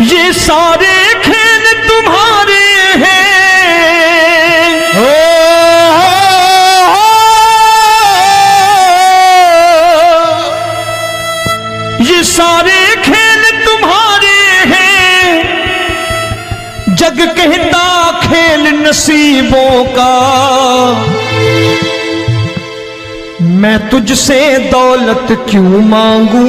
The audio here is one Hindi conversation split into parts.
ये सारे खेल तुम्हारे हैं, ये सारे खेल तुम्हारे हैं, जग कहता खेल नसीबों का। मैं तुझसे दौलत क्यों मांगू,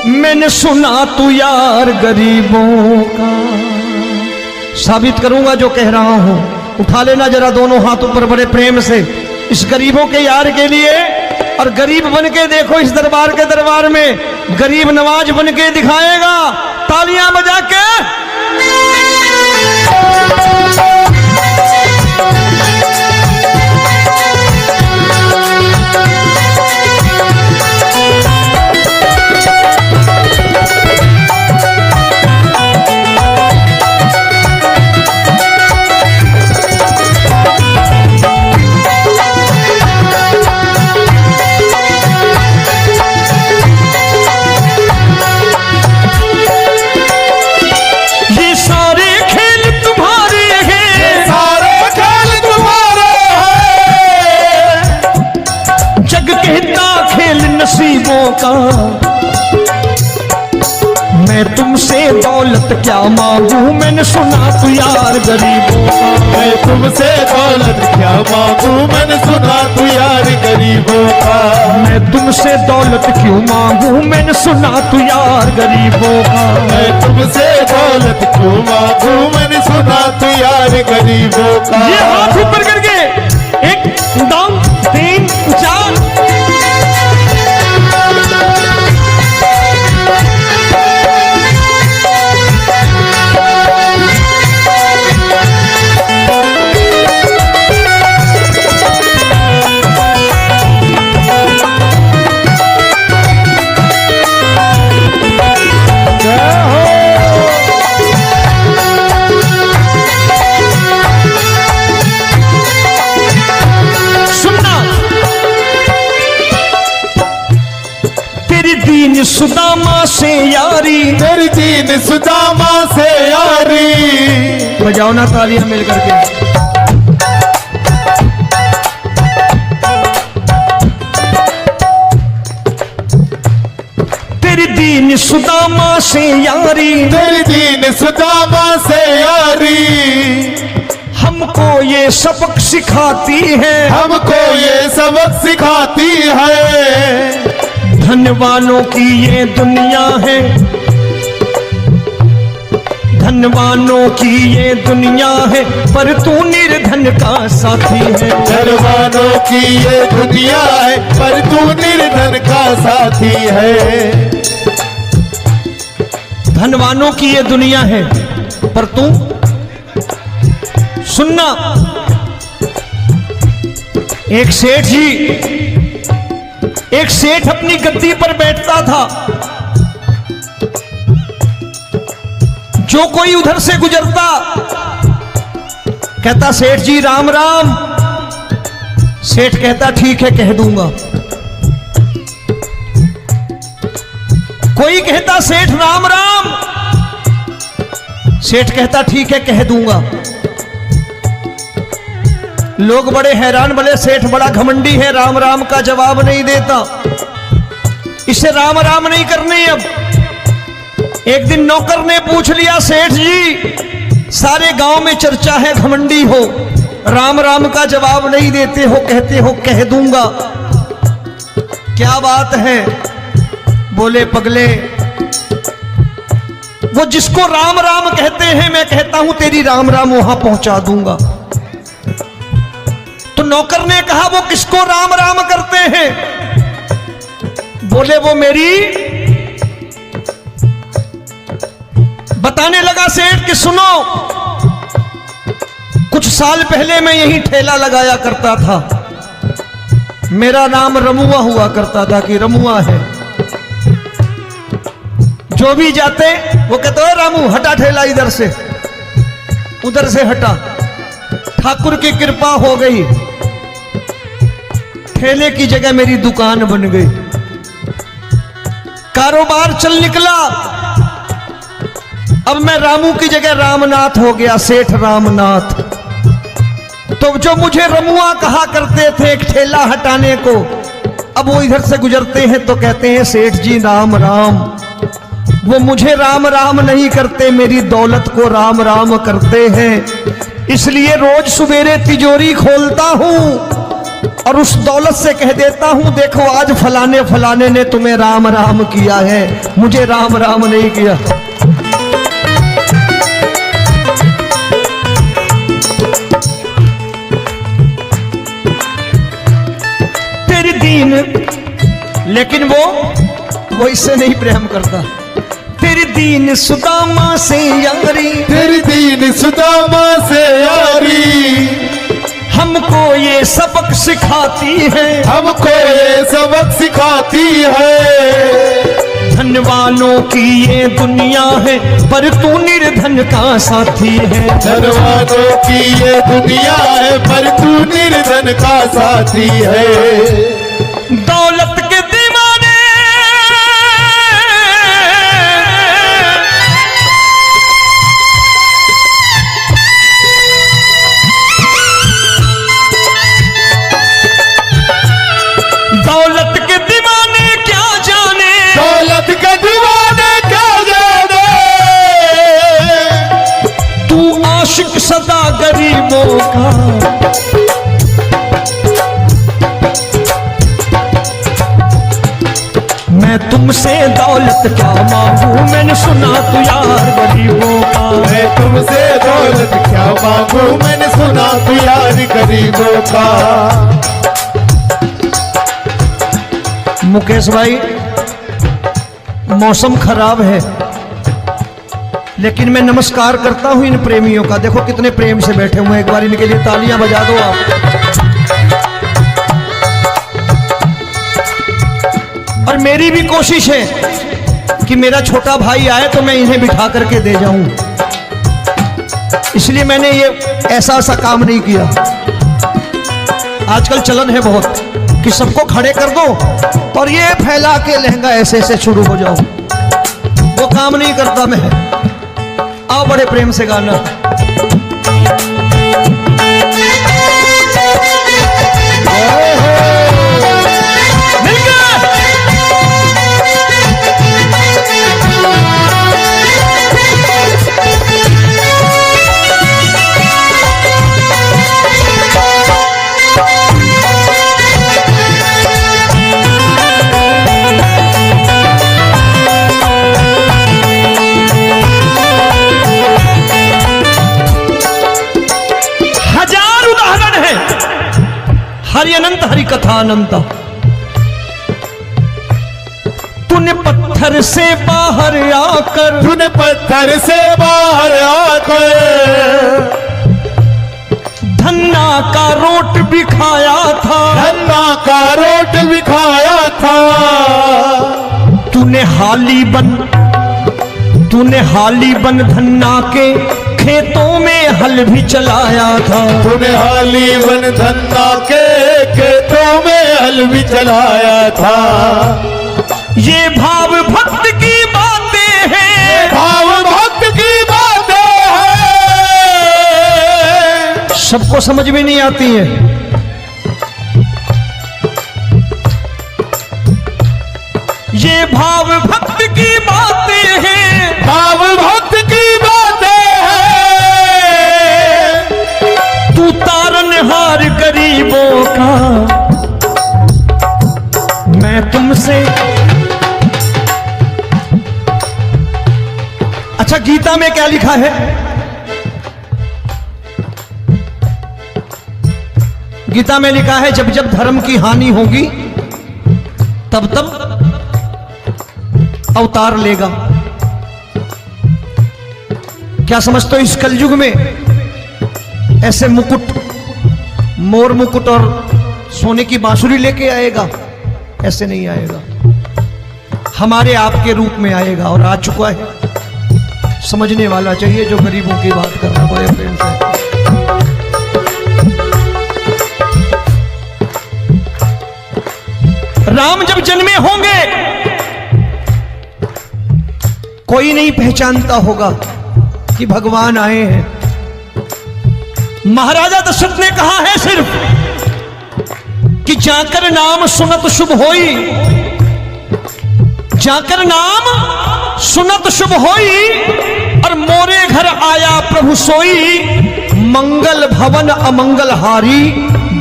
मैंने सुना तू यार गरीबों का। साबित करूंगा जो कह रहा हूं। उठा लेना जरा दोनों हाथ ऊपर बड़े प्रेम से इस गरीबों के यार के लिए, और गरीब बन के देखो इस दरबार में गरीब नवाज बन के दिखाएगा, तालियां बजा के। नसीबों का मैं तुमसे दौलत क्या मांगू, मैंने सुना तू यार गरीबों का। मैं तुमसे दौलत क्या मांगू, मैंने सुना तू यार गरीबों का। मैं तुमसे दौलत क्यों मांगू, मैंने सुना तू यार गरीबों का। मैं तुमसे दौलत क्यों मांगू, मैंने सुना तू यार गरीबों का। ये हाथ ऊपर करके 1 2 3 4। सुदामा से यारी, तेरी दीन सुदामा से यारी। बजाओ ना तालियां मिल करके। तेरी दीन सुदामा से यारी, तेरी दीन सुदामा से यारी। हमको ये सबक सिखाती है, हमको ये सबक सिखाती है। धनवानों की ये दुनिया है, धनवानों की ये दुनिया है, पर तू निर्धन का साथी है। धनवानों की ये दुनिया है, पर तू निर्धन का साथी है। धनवानों की ये दुनिया है, पर तू सुनना। एक सेठ अपनी गद्दी पर बैठता था। जो कोई उधर से गुजरता कहता सेठ जी राम राम। सेठ कहता ठीक है कह दूंगा। कोई कहता सेठ राम राम। सेठ कहता ठीक है कह दूंगा। लोग बड़े हैरान, बोले सेठ बड़ा घमंडी है, राम राम का जवाब नहीं देता, इसे राम राम नहीं करने। अब एक दिन नौकर ने पूछ लिया सेठ जी सारे गांव में चर्चा है घमंडी हो, राम राम का जवाब नहीं देते हो, कहते हो कह दूंगा, क्या बात है? बोले पगले वो जिसको राम राम कहते हैं मैं कहता हूं तेरी राम राम वहां पहुंचा दूंगा। तो नौकर ने कहा वो किसको राम राम करते हैं? बोले वो मेरी। बताने लगा सेठ कि सुनो, कुछ साल पहले मैं यही ठेला लगाया करता था, मेरा नाम रमुआ हुआ करता था कि रमुआ है। जो भी जाते वो कहते हो रामू हटा ठेला इधर से, उधर से हटा। ठाकुर की कृपा हो गई, ठेले की जगह मेरी दुकान बन गई, कारोबार चल निकला। अब मैं रामू की जगह रामनाथ हो गया, सेठ रामनाथ। तो जो मुझे रमुआ कहा करते थे एक ठेला हटाने को, अब वो इधर से गुजरते हैं तो कहते हैं सेठ जी राम राम। वो मुझे राम राम नहीं करते, मेरी दौलत को राम राम करते हैं। इसलिए रोज सवेरे तिजोरी खोलता हूं और उस दौलत से कह देता हूं देखो आज फलाने फलाने ने तुम्हें राम राम किया है, मुझे राम राम नहीं किया। तेरी दीन, लेकिन वो इससे नहीं प्रेम करता। तेरी दीन सुदामा से यारी, तेरी दीन सुदामा से यारी, हमको ये सबक सिखाती है, हमको ये सबक सिखाती है। धन वालों की ये दुनिया है पर तू निर्धन का साथी है। धन वालों की ये दुनिया है पर तू निर्धन का साथी है। दौलत के दीवाने दौलत के दीवाने क्या जाने, दौलत के दीवाने क्या जाने, तू आशिक सदा गरीबों का। मैं तुमसे दौलत क्या मांगू, मैंने सुना तू यार गरीबों का। मैं तुमसे दौलत क्या मांगू, मैंने सुना तू यार गरीबों का। मुकेश भाई मौसम खराब है, लेकिन मैं नमस्कार करता हूं इन प्रेमियों का। देखो कितने प्रेम से बैठे हुए हैं, एक बार इनके लिए तालियां बजा दो आप। और मेरी भी कोशिश है कि मेरा छोटा भाई आए तो मैं इन्हें बिठा करके दे जाऊं, इसलिए मैंने ये ऐसा काम नहीं किया। आजकल चलन है बहुत कि सबको खड़े कर दो और ये फैला के लहंगा ऐसे ऐसे शुरू हो जाओ, वो काम नहीं करता मैं। आओ बड़े प्रेम से गाना। हरि अनंत हरि कथा अनंत। तूने पत्थर से बाहर आकर, तूने पत्थर से बाहर आकर धन्ना का रोट भी खाया था, धन्ना का रोट भी खाया था। तूने हाली बन धन्ना के खेतों में हल भी चलाया था। तूने हाली बन धन्ना के खेतों में हल भी चलाया था। ये भाव भक्त की बातें हैं, भाव भक्त की बातें हैं, सबको समझ में नहीं आती है। ये भाव भक्त की बातें हैं, भाव भक्त की बातें हैं। तू तारनहार गरीबों का, मैं तुमसे। अच्छा गीता में क्या लिखा है? गीता में लिखा है जब जब धर्म की हानि होगी तब तब अवतार लेगा। क्या समझते हो इस कलयुग में ऐसे मुकुट, मोर मुकुट और सोने की बांसुरी लेके आएगा? ऐसे नहीं आएगा, हमारे आपके रूप में आएगा और आ चुका है। समझने वाला चाहिए जो गरीबों की बात कर रहा है बड़े प्रेम से। राम जब जन्मे होंगे कोई नहीं पहचानता होगा कि भगवान आए हैं। महाराजा दशरथ ने कहा है सिर्फ कि जाकर नाम सुनत शुभ होई, जाकर नाम सुनत शुभ होई, और मोरे घर आया प्रभु सोई, मंगल भवन अमंगल हारी,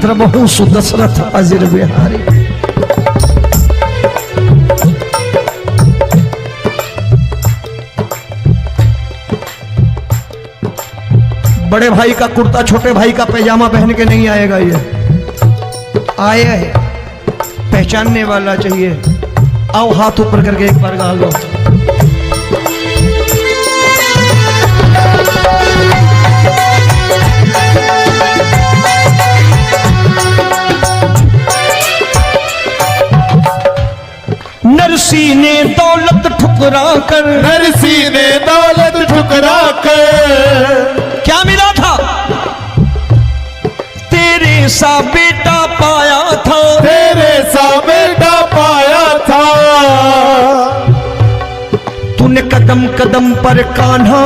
द्रबहु सुदशरथ अजिर बिहारी। बड़े भाई का कुर्ता छोटे भाई का पैजामा पहन के नहीं आएगा, ये आया है पहचानने वाला चाहिए। आओ हाथ ऊपर करके एक बार गा लो। नरसी ने दौलत ठुकरा कर, नरसी ने दौलत ठुकरा कर, क्या मिला था? तेरे सा बेटा पाया था, तेरे सा बेटा पाया था। तूने कदम कदम पर कान्हा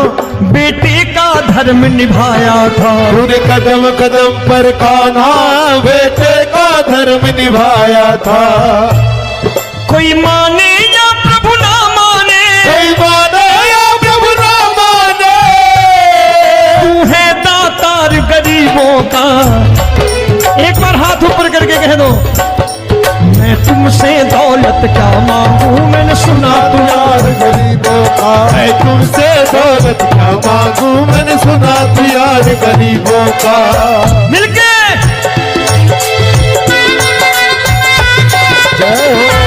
बेटे का धर्म निभाया था, तूने कदम कदम पर कान्हा बेटे का धर्म निभाया था। कोई माने या प्रभु ना माने, कोई माने या प्रभु ना माने, तू है दातार गरीबों का। एक बार हाथ ऊपर करके कह दो, मैं तुमसे दौलत क्या मांगू, मैंने सुना तू यार गरीबों का। मैं तुमसे दौलत क्या मांगू, मैंने सुना तू यार गरीबों का। मिलके जय हो।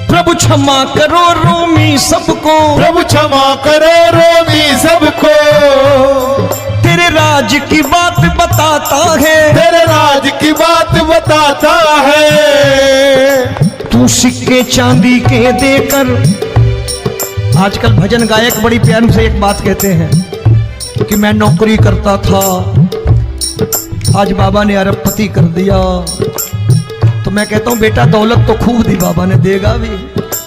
प्रभु क्षमा करो रोमी सबको, प्रभु क्षमा करो रोमी सबको। तेरे राज की बात बताता है, तेरे राज की बात बताता है। तू सिक्के चांदी के देकर। आजकल भजन गायक बड़ी प्यार से एक बात कहते हैं कि मैं नौकरी करता था, आज बाबा ने अरबपति कर दिया। तो मैं कहता हूं बेटा दौलत तो खूब दी बाबा ने, देगा भी,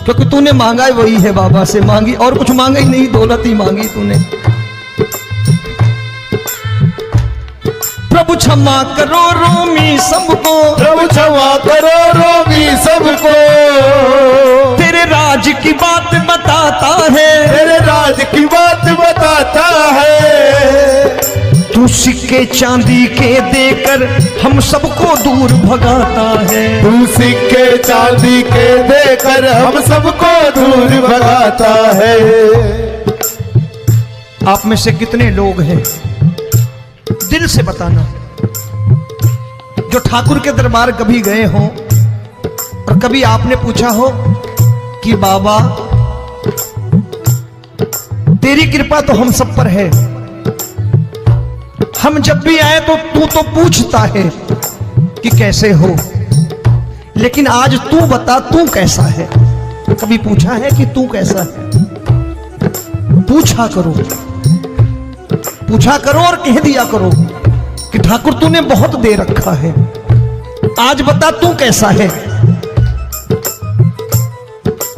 क्योंकि तूने मांगा ही वही है बाबा से, मांगी और कुछ मांगा ही नहीं, दौलत ही मांगी तूने। प्रभु क्षमा करो रोमी सबको, प्रभु क्षमा करो रोमी सबको। तेरे राज की बात बताता है, तेरे राज की बात बताता है। तू सिक्के चांदी के देकर हम सबको दूर भगाता है। तू सिक्के चांदी के देकर हम सबको दूर भगाता है। आप में से कितने लोग हैं, दिल से बताना, जो ठाकुर के दरबार कभी गए हो और कभी आपने पूछा हो कि बाबा तेरी कृपा तो हम सब पर है, हम जब भी आए तो तू तो पूछता है कि कैसे हो, लेकिन आज तू बता तू कैसा है। कभी पूछा है कि तू कैसा है? पूछा करो, पूछा करो और कह दिया करो कि ठाकुर तूने बहुत दे रखा है, आज बता तू कैसा है।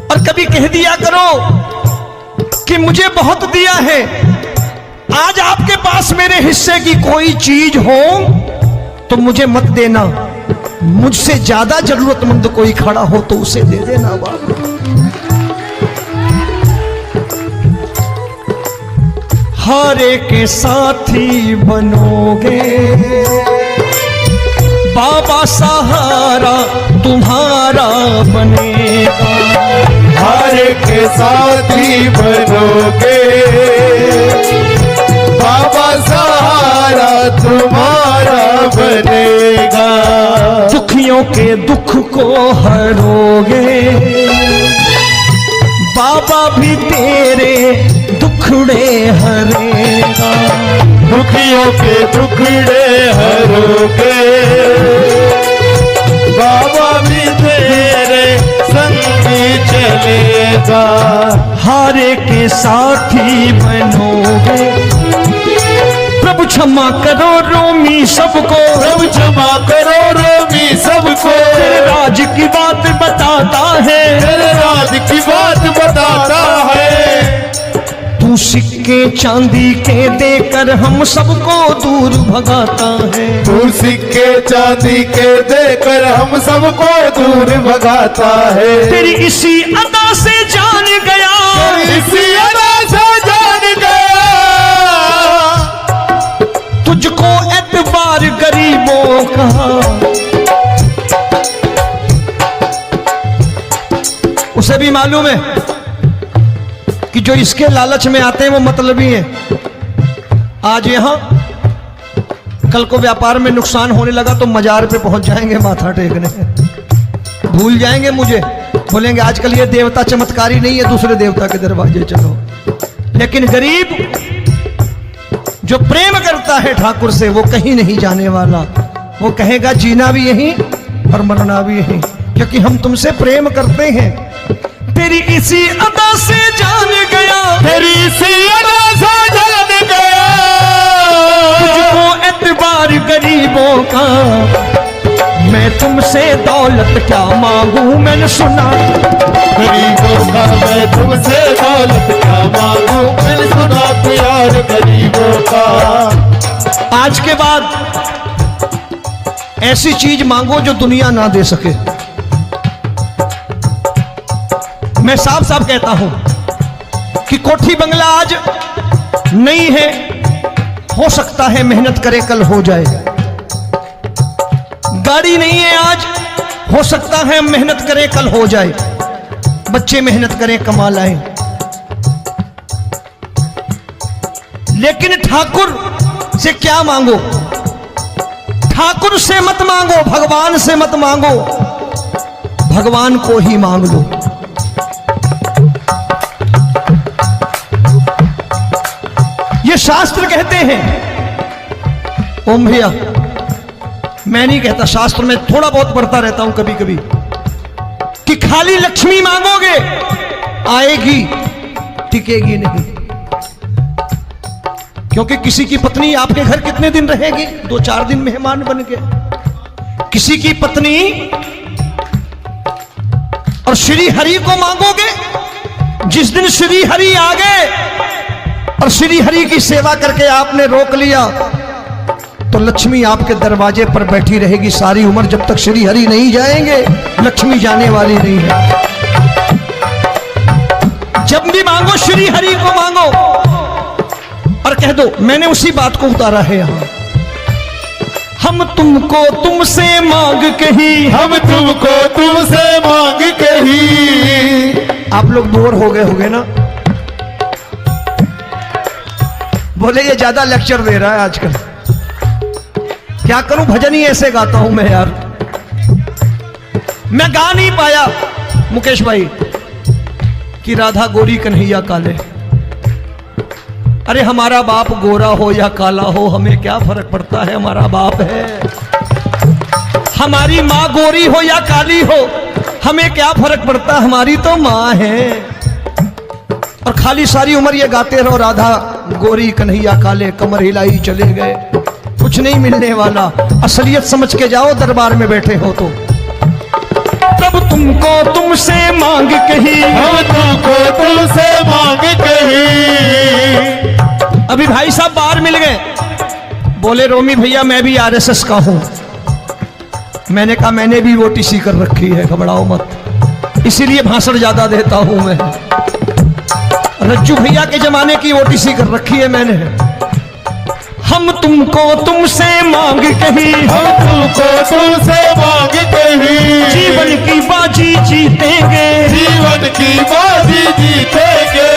और कभी कह दिया करो कि मुझे बहुत दिया है, आज आपके पास मेरे हिस्से की कोई चीज हो तो मुझे मत देना, मुझसे ज्यादा जरूरतमंद कोई खड़ा हो तो उसे दे देना बाबा। हारे के साथी बनोगे बाबा, सहारा तुम्हारा बनेगा। हारे के साथी बनोगे बाबा, सहारा तुम्हारा बनेगा। दुखियों के दुख को हरोगे बाबा, भी तेरे दुख दुखड़े हरेगा। दुखियों के दुखड़े हरोगे, बाबा भी तेरे संगी चलेगा। हारे के साथी बनोगे, प्रभु क्षमा करो रोमी सबको, प्रभु क्षमा करो रोमी सबको। तेरे राज की बात बताता है, तेरे राज की बात बताता है। तू सिक्के चांदी के देकर हम सबको दूर भगाता है। तू सिक्के चांदी के देकर हम सबको दूर भगाता है। तेरी इसी अदा से जान गया, इसी अदा से जान गया, तुझको एतबार गरीबों का। उसे भी मालूम है कि जो इसके लालच में आते हैं वो मतलबी हैं। आज यहां कल को व्यापार में नुकसान होने लगा तो मजार पे पहुंच जाएंगे माथा टेकने, भूल जाएंगे मुझे, बोलेंगे आजकल ये देवता चमत्कारी नहीं है, दूसरे देवता के दरवाजे चलो। लेकिन गरीब जो प्रेम करता है ठाकुर से वो कहीं नहीं जाने वाला। वो कहेगा जीना भी यहीं और मरना भी यहीं, क्योंकि हम तुमसे प्रेम करते हैं। तेरी इसी अदा से जान गया, तेरी इसी अदा से जान गया, तुझको एतबार गरीबों का। मैं तुमसे दौलत क्या मांगू, मैंने सुना गरीबों का। मैं तुमसे दौलत क्या मांगू, मैंने सुना प्यार गरीबों का। आज के बाद ऐसी चीज मांगो जो दुनिया ना दे सके। मैं साफ साफ कहता हूं कि कोठी बंगला आज नहीं है, हो सकता है मेहनत करे कल हो जाए। गाड़ी नहीं है आज, हो सकता है मेहनत करें कल हो जाए। बच्चे मेहनत करें कमा लाएं, लेकिन ठाकुर से क्या मांगो? ठाकुर से मत मांगो, भगवान से मत मांगो, भगवान को ही मांग लो। ये शास्त्र कहते हैं, ओम भैया मैं नहीं कहता, शास्त्र में थोड़ा बहुत पढ़ता रहता हूं कभी कभी, कि खाली लक्ष्मी मांगोगे आएगी, टिकेगी नहीं। क्योंकि किसी की पत्नी आपके घर कितने दिन रहेगी? 2-4 दिन मेहमान बन के। किसी की पत्नी और श्री हरि को मांगोगे, जिस दिन श्री हरि आ गए और श्री हरि की सेवा करके आपने रोक लिया तो लक्ष्मी आपके दरवाजे पर बैठी रहेगी सारी उम्र। जब तक श्री हरि नहीं जाएंगे लक्ष्मी जाने वाली नहीं है। जब भी मांगो श्री हरि को मांगो और कह दो मैंने उसी बात को उतारा है यहां। हम तुमको तुमसे मांग कही, हम तुमको तुमसे मांग कही। आप लोग बोर हो गए होंगे ना, बोले ये ज्यादा लेक्चर दे रहा है आजकल। क्या करूं, भजन ही ऐसे गाता हूं मैं यार। मैं गा नहीं पाया मुकेश भाई कि राधा गोरी कन्हैया काले। अरे हमारा बाप गोरा हो या काला हो हमें क्या फर्क पड़ता है, हमारा बाप है। हमारी माँ गोरी हो या काली हो हमें क्या फर्क पड़ता, हमारी तो माँ है। और खाली सारी उम्र ये गाते रहो राधा गोरी कन्हैया काले, कमर हिलाई चले गए, कुछ नहीं मिलने वाला। असलियत समझ के जाओ दरबार में बैठे हो तो। तब तुमको तुमसे मांग कही, हम तुमको तुमसे मांग कही। अभी भाई साहब बाहर मिल गए, बोले रोमी भैया मैं भी आरएसएस का हूं। मैंने कहा मैंने भी ओटीसी कर रखी है, घबराओ मत, इसीलिए भाषण ज्यादा देता हूं मैं। रज्जू भैया के जमाने की ओटीसी कर रखी है मैंने। हम तुमको तुमसे मांग कही, हम तुमको तुमसे मांग कही। जीवन की बाजी जीतेंगे, जीवन की बाजी जीतेंगे।